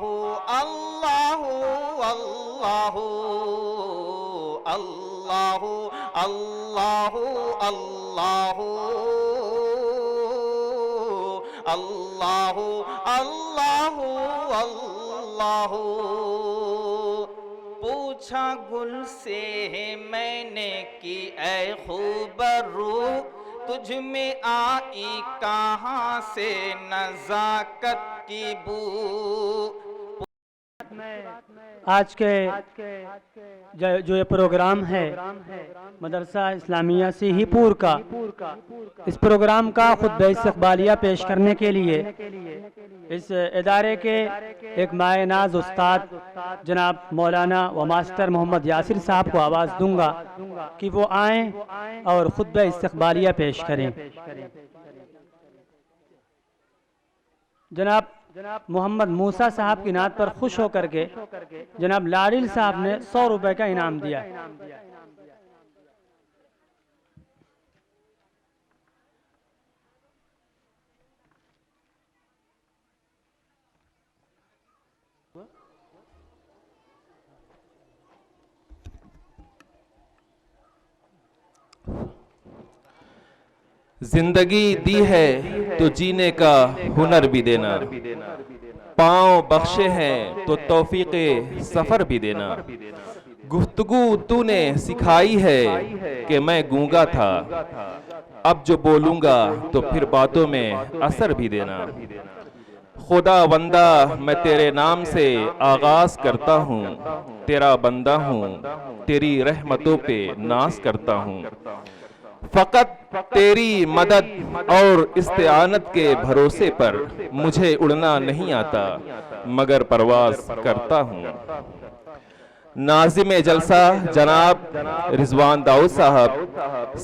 اللہ اللہ اللہ اللہ اللہ اللہ اللہ اللہ پوچھا گل سے میں نے کہ اے خوبرو تجھ میں آئی کہاں سے نزاکت کی بو. آج کے جو یہ پروگرام ہے مدرسہ اسلامیہ سیہی پور کا، اس پروگرام کا خطبہ استقبالیہ پیش کرنے کے لیے اس ادارے کے ایک مائع ناز استاد جناب مولانا و ماسٹر محمد یاسر صاحب کو آواز دوں گا کہ وہ آئیں اور خطبہ استقبالیہ پیش کریں. جناب محمد موسیٰ صاحب کی نعت پر خوش ہو کر کے جناب لاڈل صاحب نے 100 روپے کا انعام دیا. زندگی دی ہے تو جینے کا ہنر بھی دینا، پاؤں بخشے ہیں تو توفیق سفر بھی دینا. گفتگو تو نے سکھائی ہے کہ میں گونگا تھا، اب جو بولوں گا تو پھر باتوں میں اثر بھی دینا. خدا بندہ میں تیرے نام سے آغاز کرتا ہوں، تیرا بندہ ہوں، تیری رحمتوں پہ ناز کرتا ہوں. فقط تیری مدد اور استعانت کے بھروسے پر مجھے اڑنا نہیں آتا، مگر پرواز کرتا ہوں. ناظم جلسہ جناب رضوان داؤد صاحب،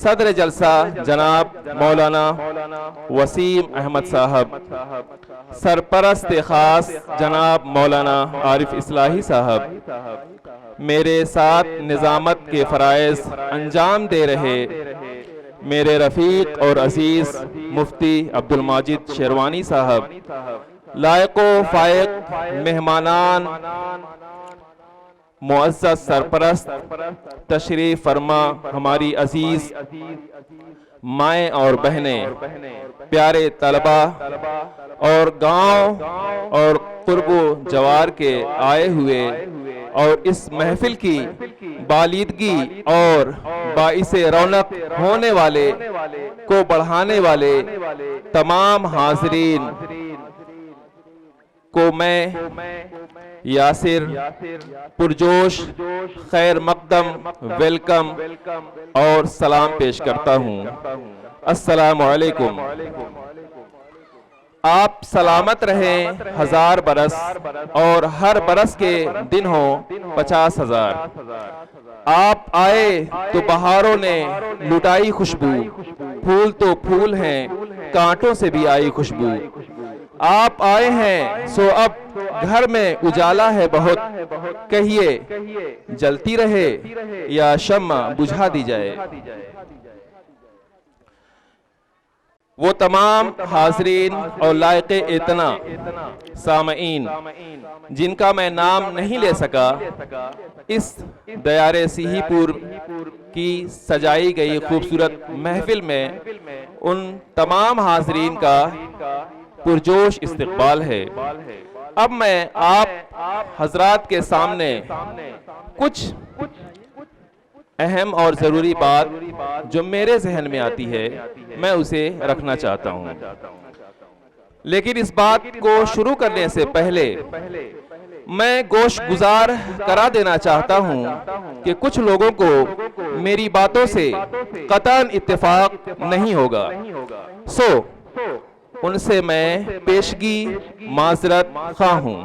صدر جلسہ جناب مولانا وسیم احمد صاحب، سرپرست خاص جناب مولانا عارف اصلاحی صاحب، میرے ساتھ نظامت کے فرائض انجام دے رہے میرے رفیق اور عزیز مفتی عبدالماجد شیروانی صاحب، لائق و فائق مہمانان، معزز سرپرست، تشریف فرما ہماری عزیز مائیں اور بہنیں، پیارے طلبہ اور گاؤں اور قرب و جوار کے آئے ہوئے اور اس محفل کی بالیدگی اور باعث رونق ہونے والے کو بڑھانے والے تمام حاضرین کو میں یاسر پرجوش خیر مقدم ویلکم اور سلام پیش کرتا ہوں. السلام علیکم. آپ سلامت رہیں 1000 برس اور ہر برس کے دن ہوں 50,000. آپ آئے تو بہاروں نے لٹائی خوشبو، پھول تو پھول ہیں کانٹوں سے بھی آئی خوشبو. آپ آئے ہیں سو اب گھر میں اجالا ہے بہت، کہیے جلتی رہے یا شمع بجھا دی جائے. وہ تمام حاضرین اور لائق اتنا سامعین جن کا میں نام نہیں لے سکا، اس دیار سیہی پور کی سجائی گئی خوبصورت محفل میں ان تمام حاضرین کا پرجوش استقبال ہے. اب میں آپ حضرات کے سامنے کچھ اہم اور ضروری بات جو میرے ذہن میں آتی ہے میں اسے رکھنا چاہتا ہوں. لیکن اس بات کو شروع کرنے سے پہلے میں گوش گزار کرا دینا چاہتا ہوں کہ کچھ لوگوں کو میری باتوں سے قطعاً اتفاق نہیں ہوگا، سو ان سے میں پیشگی معذرت خواہ ہوں.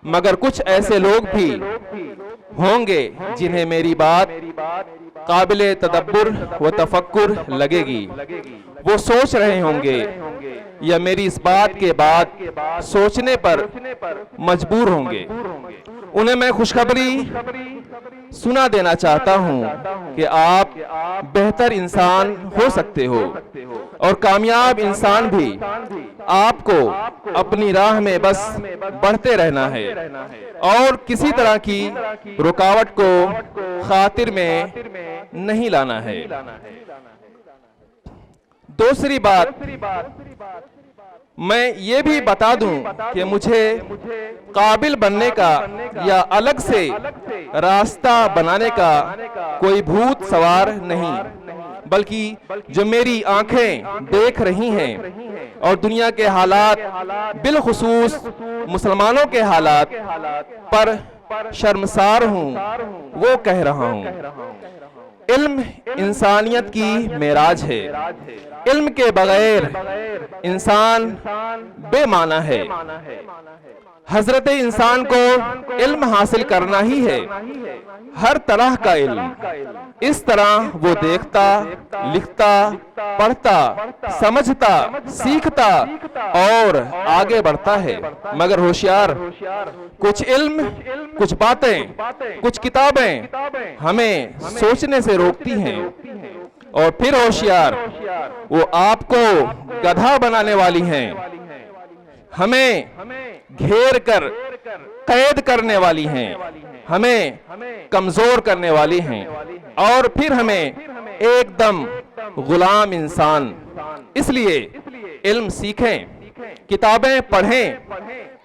مگر کچھ ایسے لوگ بھی ہوں گے جنہیں میری بات قابل تدبر و تفکر لگے گی. وہ سوچ رہے ہوں گے یا میری اس بات کے بعد سوچنے پر مجبور ہوں گے. انہیں میں خوشخبری سنا دینا چاہتا ہوں کہ آپ بہتر انسان ہو سکتے ہو اور کامیاب انسان بھی آپ کو اپنی راہ میں بس بڑھتے رہنا ہے اور کسی طرح کی رکاوٹ کو خاطر میں نہیں لانا ہے۔ دوسری بات میں یہ بھی بتا دوں کہ مجھے قابل بننے کا یا الگ سے راستہ بنانے کا کوئی بھوت سوار نہیں، بلکہ جو میری آنکھیں دیکھ رہی ہیں اور دنیا کے حالات بالخصوص مسلمانوں کے حالات پر شرمسار ہوں وہ کہہ رہا ہوں۔ علم انسانیت کی معراج ہے۔ علم کے بغیر انسان بے معنی ہے۔ حضرت انسان کو علم حاصل کرنا ہی ہے، ہر طرح کا علم۔ اس طرح وہ دیکھتا، لکھتا، پڑھتا، سمجھتا، سیکھتا اور آگے بڑھتا ہے۔ مگر ہوشیار کچھ علم، کچھ باتیں، کچھ کتابیں ہمیں سوچنے سے روکتی ہیں، اور پھر ہوشیار وہ آپ کو گدھا بنانے والی ہیں، ہمیں گھیر کر قید کرنے والی ہیں، ہمیں کمزور کرنے والی ہیں، اور پھر ہمیں ایک دم غلام انسان۔ اس لیے علم سیکھیں، کتابیں پڑھیں،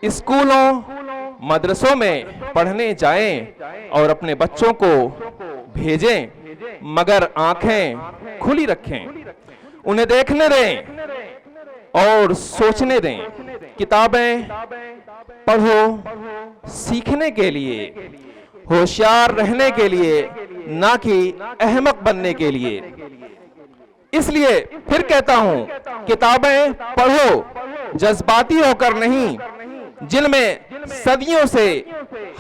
اسکولوں مدرسوں میں پڑھنے جائیں اور اپنے بچوں کو بھیجیں، مگر آنکھیں کھلی رکھیں، انہیں دیکھنے دیں اور سوچنے دیں۔ کتابیں پڑھو سیکھنے کے لیے، ہوشیار رہنے کے لیے، نہ کہ احمق بننے کے لیے۔ اس لیے پھر کہتا ہوں، کتابیں پڑھو جذباتی ہو کر نہیں، جن میں صدیوں سے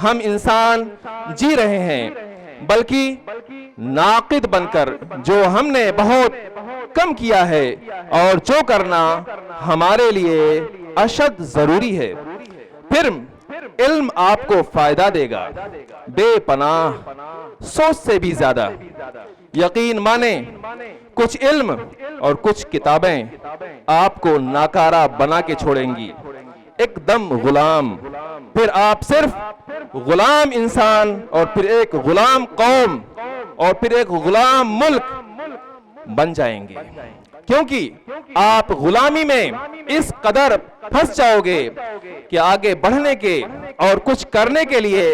ہم انسان جی رہے ہیں، بلکہ ناقد بن کر، جو ہم نے بہت کم کیا ہے اور جو کرنا ہمارے لیے اشد ضروری ہے۔ پھر علم آپ کو فائدہ دے گا، بے پناہ، سوچ سے بھی زیادہ۔ یقین مانیں، کچھ علم اور کچھ کتابیں آپ کو ناکارہ بنا کے چھوڑیں گی، ایک دم غلام۔ پھر آپ صرف غلام انسان اور پھر ایک غلام قوم اور پھر ایک غلام ملک بن جائیں گے، کیونکہ آپ غلامی میں اس قدر پھنس جاؤ گے کہ آگے بڑھنے کے اور کچھ کرنے کے لیے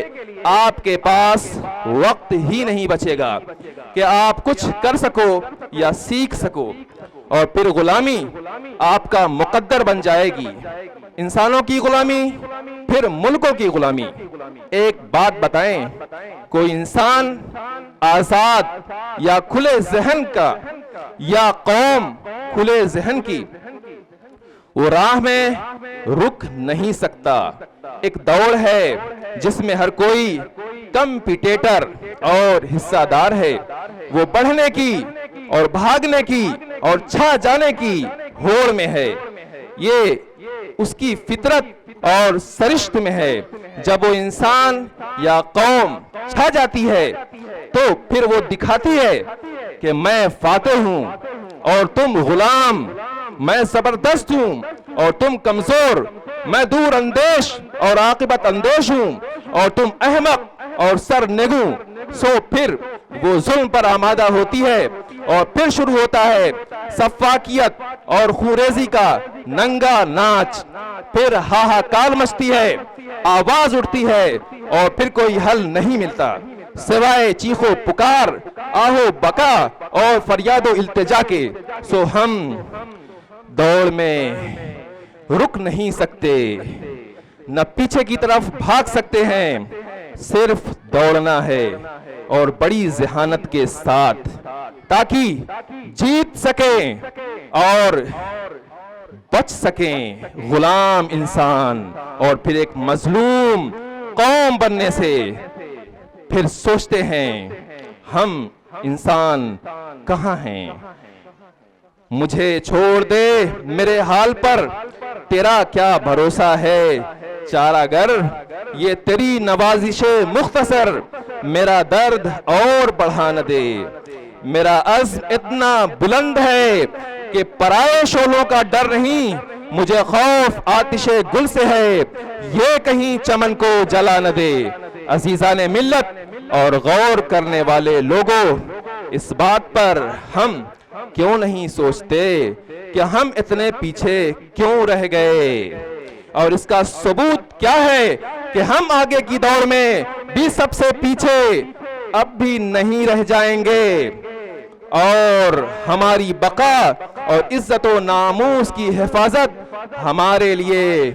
آپ کے پاس وقت ہی نہیں بچے گا کہ آپ کچھ کر سکو یا سیکھ سکو، اور پھر غلامی آپ کا مقدر بن جائے گی، انسانوں کی غلامی، پھر ملکوں کی غلامی۔ ایک بات بتائیں، کوئی انسان آزاد یا کھلے ذہن کا یا قوم کھلے ذہن کی وہ راہ میں رک نہیں سکتا۔ ایک دوڑ ہے جس میں ہر کوئی کمپیٹیٹر اور حصہ دار ہے، وہ بڑھنے کی اور بھاگنے کی اور چھا جانے کی ہوڑ میں ہے۔ یہ اس کی فطرت اور سرشت میں ہے۔ جب وہ انسان یا قوم چھا جاتی ہے تو پھر وہ دکھاتی ہے کہ میں فاتح ہوں اور تم غلام، میں زبردست ہوں اور تم کمزور، میں دور اندیش اور عاقبت اندیش ہوں اور تم احمق اور سر نگوں۔ سو پھر وہ ظلم پر آمادہ ہوتی ہے اور پھر شروع ہوتا ہے سفاکیت اور خوریزی کا ننگا ناچ۔ پھر ہاہاکار مچتی ہے، آواز اٹھتی ہے اور پھر کوئی حل نہیں ملتا سوائے چیخو پکار، آہو بکا اور فریاد و التجا کے۔ سو ہم دوڑ میں رک نہیں سکتے، نہ پیچھے کی طرف بھاگ سکتے ہیں، صرف دوڑنا ہے اور بڑی ذہانت کے ساتھ، تاکہ جیت سکیں اور بچ سکیں غلام انسان اور پھر ایک مظلوم قوم بننے سے۔ پھر سوچتے ہیں ہم انسان کہاں ہیں؟ مجھے چھوڑ دے میرے حال پر، تیرا کیا بھروسہ ہے چارہ گر، یہ تیری نوازش مختصر میرا درد اور بڑھا نہ دے. میرا عزم اتنا بلند ہے کہ پرائے شعلوں کا ڈر نہیں, مجھے خوف آتش گل سے ہے, یہ کہیں چمن کو جلا نہ دے. عزیزان ملت اور غور کرنے والے لوگوں, اس بات پر ہم کیوں نہیں سوچتے کہ ہم اتنے پیچھے کیوں رہ گئے, اور اس کا ثبوت کیا ہے کہ ہم آگے کی دوڑ میں بھی سب سے پیچھے اب بھی نہیں رہ جائیں گے, اور ہماری بقا اور عزت و ناموس کی حفاظت ہمارے لیے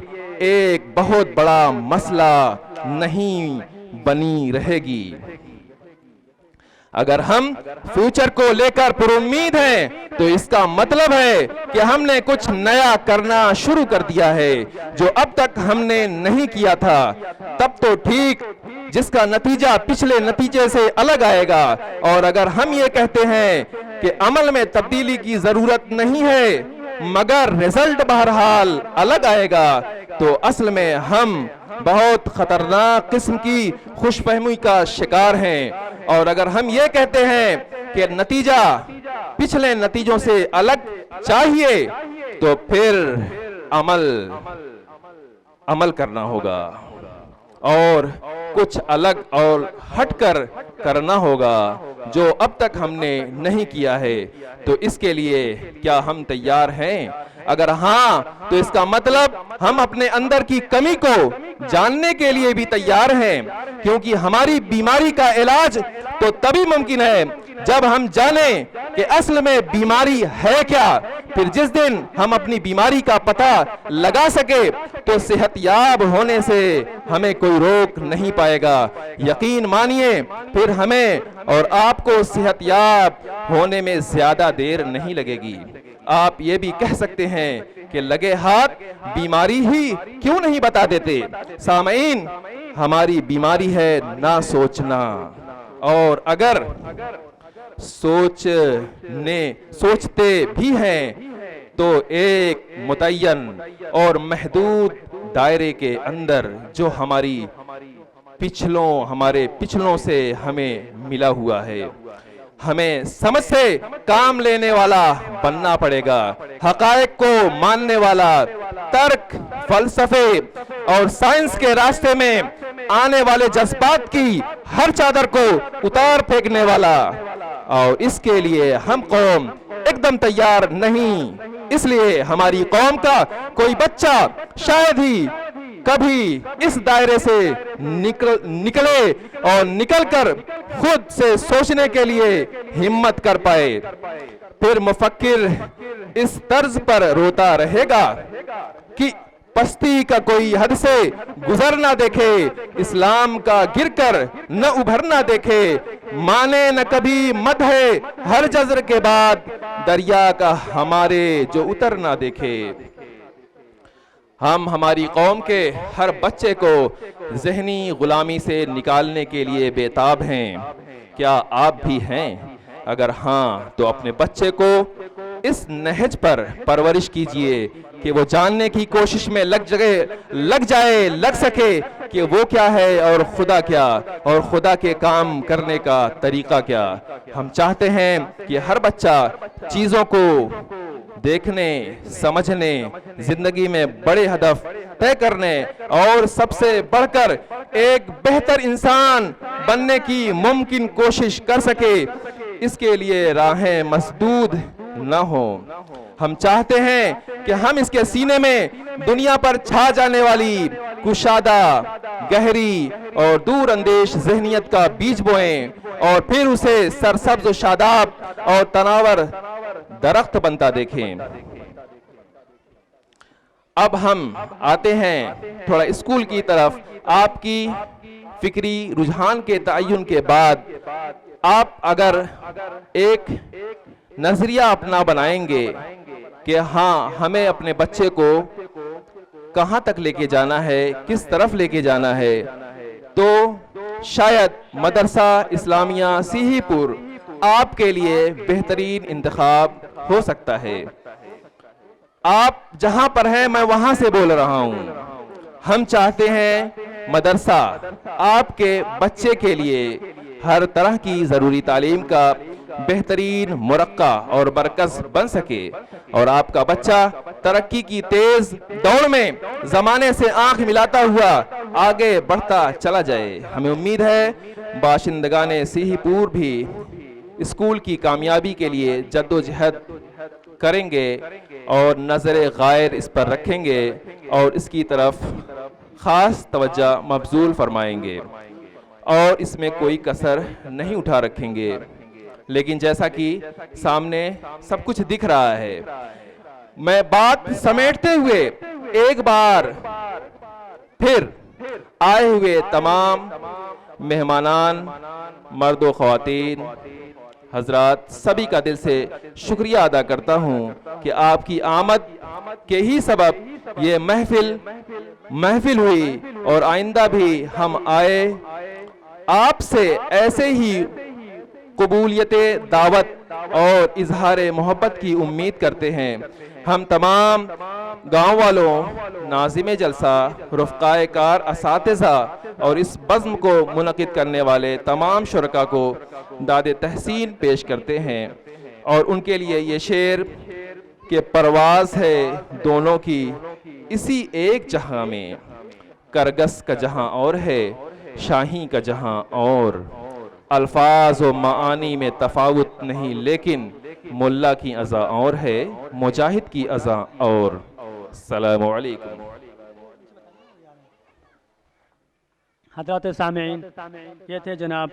ایک بہت بڑا مسئلہ نہیں بنی رہے گی. اگر ہم فیوچر کو لے کر پر امید ہیں تو اس کا مطلب ہے کہ ہم نے کچھ نیا کرنا شروع کر دیا ہے جو اب تک ہم نے نہیں کیا تھا. تب تو ٹھیک, جس کا نتیجہ پچھلے نتیجے سے الگ آئے گا. اور اگر ہم یہ کہتے ہیں کہ عمل میں تبدیلی کی ضرورت نہیں ہے مگر رزلٹ بہرحال الگ آئے گا, تو اصل میں ہم بہت خطرناک قسم کی خوش فہمی کا شکار ہیں. اور اگر ہم یہ کہتے ہیں کہ نتیجہ پچھلے نتیجوں سے الگ چاہیے تو پھر عمل کرنا ہوگا اور کچھ الگ اور ہٹ کر کرنا ہوگا جو اب تک ہم نے نہیں کیا ہے. تو اس کے لیے کیا ہم تیار ہیں؟ اگر ہاں تو اس کا مطلب ہم اپنے اندر کی کمی کو جاننے کے لیے بھی تیار ہیں, کیونکہ ہماری بیماری کا علاج تو تبھی ممکن ہے جب ہم جانیں کہ اصل میں بیماری ہے کیا. پھر جس دن ہم اپنی بیماری کا پتہ لگا سکے تو صحت یاب ہونے سے ہمیں کوئی روک نہیں پائے گا. یقین مانیے پھر ہمیں اور آپ کو صحت یاب ہونے میں زیادہ دیر نہیں لگے گی. آپ یہ بھی کہہ سکتے ہیں کہ لگے ہاتھ بیماری ہی کیوں نہیں بتا دیتے. سامعین, ہماری بیماری ہے نہ سوچنا, اور اگر سوچتے بھی ہیں تو ایک متعین اور محدود دائرے کے اندر جو ہمارے پچھلوں سے ہمیں ملا ہوا ہے. ہمیں سمجھ سے کام لینے والا بننا پڑے گا, حقائق کو ماننے والا, ترک, فلسفے اور سائنس کے راستے میں آنے والے جذبات کی ہر چادر کو اتار پھینکنے والا. اور اس کے لیے ہم قوم ایک دم تیار نہیں. اس لیے ہماری قوم کا کوئی بچہ شاید ہی کبھی اس دائرے سے نکلے اور نکل کر خود سے سوچنے کے لیے ہمت کر پائے. پھر مفکر اس طرز پر روتا رہے گا کہ پستی کا کوئی حد سے گزر نہ دیکھے, اسلام کا گر کر نہ ابھر نہ دیکھے, مانے نہ کبھی مد ہے ہر جزر کے بعد دریا کا ہمارے جو اتر نہ دیکھے. ہم ہماری قوم کے ہر بچے کو ذہنی غلامی سے نکالنے کے لیے بیتاب ہیں. کیا آپ بھی ہیں؟ اگر ہاں تو اپنے بچے کو اس نہج پر پرورش کیجئے کہ وہ جاننے کی کوشش میں لگ سکے کہ وہ کیا ہے اور خدا کیا, اور خدا کے کام کرنے کا طریقہ کیا. ہم چاہتے ہیں کہ ہر بچہ چیزوں کو دیکھنے, سمجھنے, زندگی میں بڑے ہدف طے کرنے اور سب سے بڑھ کر ایک بہتر انسان بننے کی ممکن کوشش کر سکے. اس کے لیے راہیں مسدود نہ ہوں. ہم چاہتے ہیں کہ ہم اس کے سینے میں دنیا پر چھا جانے والی کشادہ, گہری اور دور اندیش ذہنیت کا بیج بوئیں اور پھر اسے سرسبز و شاداب اور تناور درخت بنتا دیکھیں. اب ہم آتے ہیں تھوڑا اسکول کی طرف. آپ کی فکری رجحان کے تعین کے بعد آپ اگر ایک نظریہ اپنا بنائیں گے کہ ہاں ہمیں اپنے بچے کو کہاں تک لے کے جانا ہے, کس طرف لے کے جانا ہے, تو شاید مدرسہ اسلامیہ سیہی پور آپ کے لیے بہترین انتخاب ہو سکتا ہے. آپ جہاں پر ہیں میں وہاں سے بول رہا ہوں. ہم چاہتے ہیں مدرسہ آپ کے بچے کے لیے ہر طرح کی ضروری تعلیم کا بہترین مرقع اور مرکز بن سکے اور آپ کا بچہ ترقی کی تیز دوڑ میں زمانے سے آنکھ ملاتا ہوا آگے بڑھتا چلا جائے۔ ہمیں امید ہے باشندگان سیہی پور بھی اسکول کی کامیابی کے لیے جد و جہد کریں گے اور نظر غائر اس پر رکھیں گے اور اس کی طرف خاص توجہ مبذول فرمائیں گے اور اس میں کوئی کسر نہیں اٹھا رکھیں گے۔ لیکن جیسا کہ سامنے سب کچھ دکھ رہا ہے، میں بات سمیٹتے ہوئے ایک بار پھر آئے ہوئے تمام مہمانان، مرد و خواتین حضرات سبھی کا دل سے شکریہ ادا کرتا ہوں کہ آپ کی آمد کے ہی سبب یہ محفل ہوئی اور آئندہ بھی ہم آئے آپ سے ایسے ہی قبولیت دعوت اور اظہار محبت کی امید کرتے ہیں۔ ہم تمام گاؤں والوں، ناظم جلسہ، رفقائے کار، اساتذہ اور اس بزم کو منعقد کرنے والے تمام شرکاء کو داد تحسین پیش کرتے ہیں اور ان کے لیے یہ شعر کہ پرواز ہے دونوں کی اسی ایک جہاں میں، کرگس کا جہاں اور ہے شاہی کا جہاں اور، الفاظ و معانی میں تفاوت نہیں لیکن ملا کی ازاں اور ہے مجاہد کی ازاں اور۔ السلام علیکم۔ حضرات سامعین، یہ تھے جناب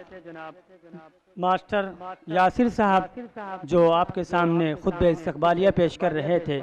ماسٹر یاسر صاحب جو آپ کے سامنے خطبہ استقبالیہ پیش کر رہے تھے۔